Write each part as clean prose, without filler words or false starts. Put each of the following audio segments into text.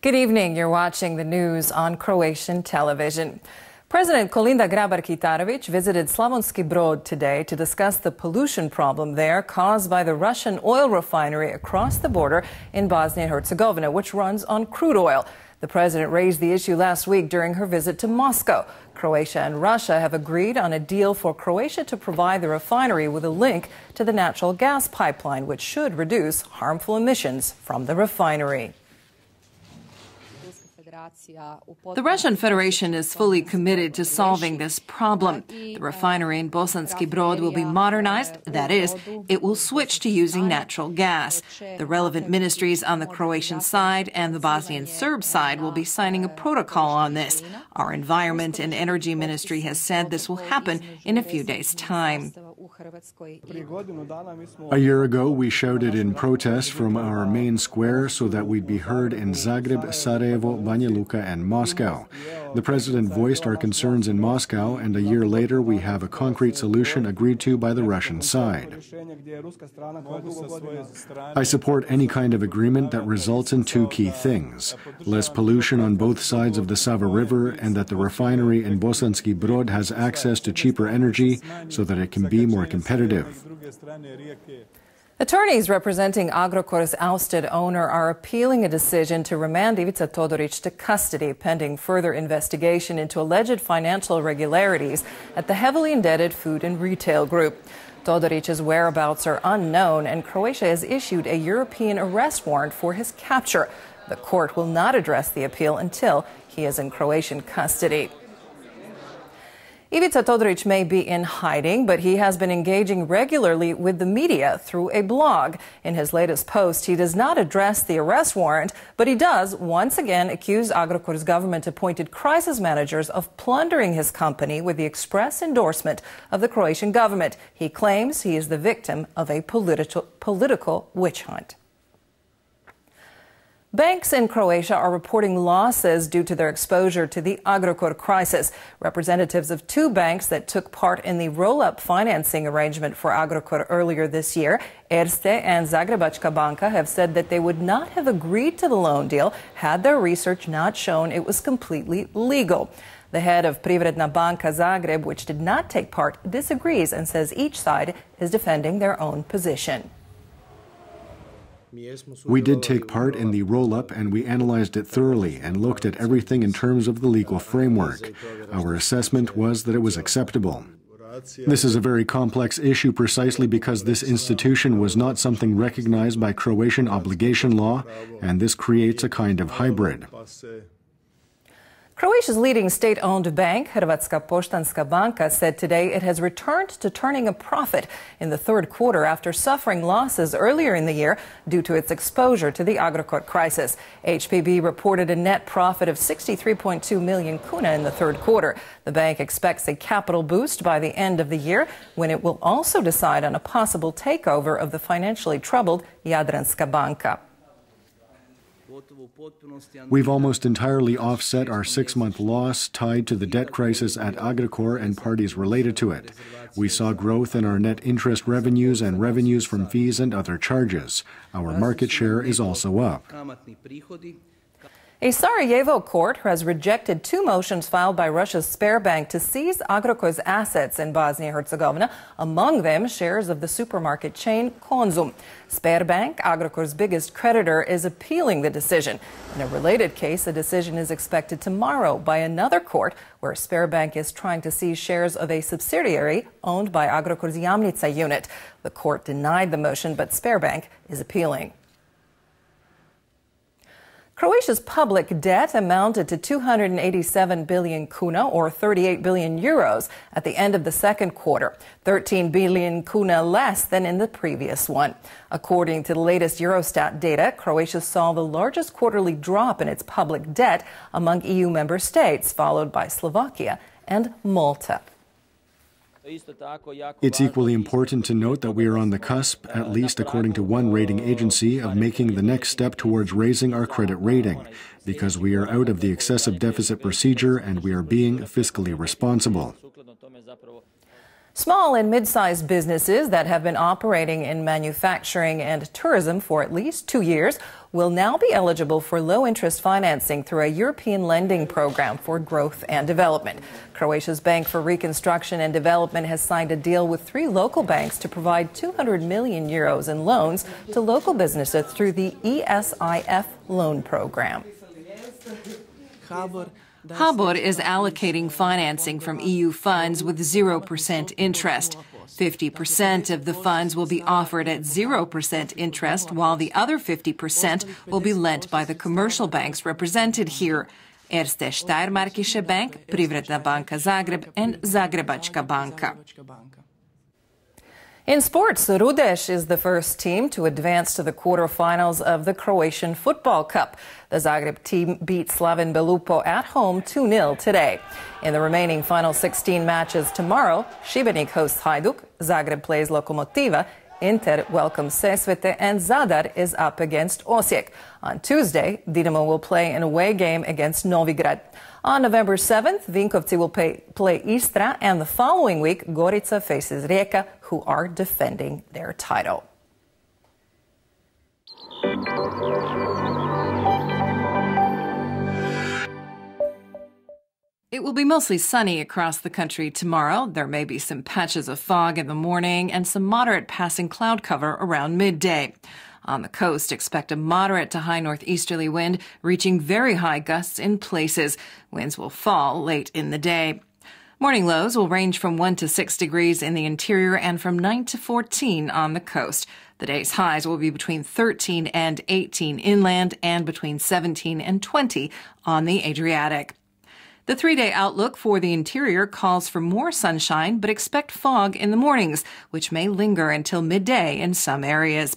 Good evening. You're watching the news on Croatian television. President Kolinda Grabar-Kitarović visited Slavonski Brod today to discuss the pollution problem there caused by the Russian oil refinery across the border in Bosnia and Herzegovina, which runs on crude oil. The president raised the issue last week during her visit to Moscow. Croatia and Russia have agreed on a deal for Croatia to provide the refinery with a link to the natural gas pipeline, which should reduce harmful emissions from the refinery. The Russian Federation is fully committed to solving this problem. The refinery in Bosanski Brod will be modernized, that is, it will switch to using natural gas. The relevant ministries on the Croatian side and the Bosnian Serb side will be signing a protocol on this. Our Environment and Energy Ministry has said this will happen in a few days' time. A year ago, we shouted in protest from our main square so that we'd be heard in Zagreb, Sarajevo, Banja Luka, and Moscow. The president voiced our concerns in Moscow, and a year later we have a concrete solution agreed to by the Russian side. I support any kind of agreement that results in two key things: less pollution on both sides of the Sava River, and that the refinery in Bosanski Brod has access to cheaper energy so that it can be more competitive. Attorneys representing Agricol's ousted owner are appealing a decision to remand Ivica Todorić to custody pending further investigation into alleged financial irregularities at the heavily indebted food and retail group. Todorić's whereabouts are unknown, and Croatia has issued a European arrest warrant for his capture. The court will not address the appeal until he is in Croatian custody. Ivica Todorić may be in hiding, but he has been engaging regularly with the media through a blog. In his latest post, he does not address the arrest warrant, but he does once again accuse Agricol's government-appointed crisis managers of plundering his company with the express endorsement of the Croatian government. He claims he is the victim of a political witch hunt. Banks in Croatia are reporting losses due to their exposure to the Agricol crisis. Representatives of two banks that took part in the roll-up financing arrangement for Agricol earlier this year, Erste and Zagrebačka banka, have said that they would not have agreed to the loan deal had their research not shown it was completely legal. The head of Privredna banka Zagreb, which did not take part, disagrees and says each side is defending their own position. We did take part in the roll-up, and we analyzed it thoroughly and looked at everything in terms of the legal framework. Our assessment was that it was acceptable. This is a very complex issue precisely because this institution was not something recognized by Croatian obligation law, and this creates a kind of hybrid. Croatia's leading state-owned bank, Hrvatska poštanska banka, said today it has returned to turning a profit in the third quarter after suffering losses earlier in the year due to its exposure to the Agricol crisis. HPB reported a net profit of 63.2 million kuna in the third quarter. The bank expects a capital boost by the end of the year, when it will also decide on a possible takeover of the financially troubled Jadranska banka. We've almost entirely offset our 6-month loss tied to the debt crisis at Agricol and parties related to it. We saw growth in our net interest revenues and revenues from fees and other charges. Our market share is also up. A Sarajevo court has rejected two motions filed by Russia's Sberbank to seize Agricol's assets in Bosnia and Herzegovina, among them shares of the supermarket chain Konzum. Sberbank, Agricol's biggest creditor, is appealing the decision. In a related case, a decision is expected tomorrow by another court where Sberbank is trying to seize shares of a subsidiary owned by Agricol's Jamnica unit. The court denied the motion, but Sberbank is appealing. Croatia's public debt amounted to 287 billion kuna, or 38 billion euros, at the end of the second quarter, 13 billion kuna less than in the previous one. According to the latest Eurostat data, Croatia saw the largest quarterly drop in its public debt among EU member states, followed by Slovakia and Malta. It's equally important to note that we are on the cusp, at least according to one rating agency, of making the next step towards raising our credit rating, because we are out of the excessive deficit procedure and we are being fiscally responsible. Small and mid-sized businesses that have been operating in manufacturing and tourism for at least 2 years will now be eligible for low-interest financing through a European lending program for growth and development. Croatia's Bank for Reconstruction and Development has signed a deal with 3 local banks to provide 200 million euros in loans to local businesses through the ESIF loan program. HBOR is allocating financing from EU funds with 0% interest. 50% of the funds will be offered at 0% interest, while the other 50% will be lent by the commercial banks represented here: Erste Steiermarkische Bank, Privredna banka Zagreb, and Zagrebačka banka. In sports, Rudeš is the first team to advance to the quarterfinals of the Croatian Football Cup. The Zagreb team beat Slaven Belupo at home 2-0 today. In the remaining final 16 matches tomorrow, Šibenik hosts Hajduk, Zagreb plays Lokomotiva, Inter welcomes Sesvete, and Zadar is up against Osijek. On Tuesday, Dinamo will play an away game against Novigrad. On November 7th, Vinkovci will play Istra, and the following week, Gorica faces Rijeka, who are defending their title. It will be mostly sunny across the country tomorrow. There may be some patches of fog in the morning and some moderate passing cloud cover around midday. On the coast, expect a moderate to high northeasterly wind, reaching very high gusts in places. Winds will fall late in the day. Morning lows will range from 1 to 6 degrees in the interior and from 9 to 14 on the coast. The day's highs will be between 13 and 18 inland and between 17 and 20 on the Adriatic. The 3-day outlook for the interior calls for more sunshine, but expect fog in the mornings, which may linger until midday in some areas.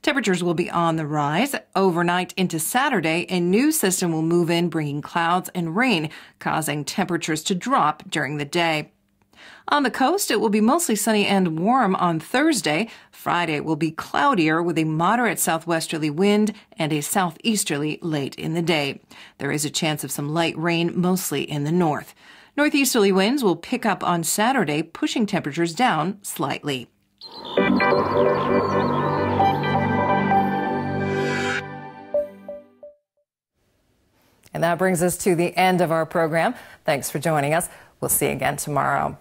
Temperatures will be on the rise. Overnight into Saturday, a new system will move in, bringing clouds and rain, causing temperatures to drop during the day. On the coast, it will be mostly sunny and warm on Thursday. Friday will be cloudier with a moderate southwesterly wind and a southeasterly late in the day. There is a chance of some light rain, mostly in the north. Northeasterly winds will pick up on Saturday, pushing temperatures down slightly. And that brings us to the end of our program. Thanks for joining us. We'll see you again tomorrow.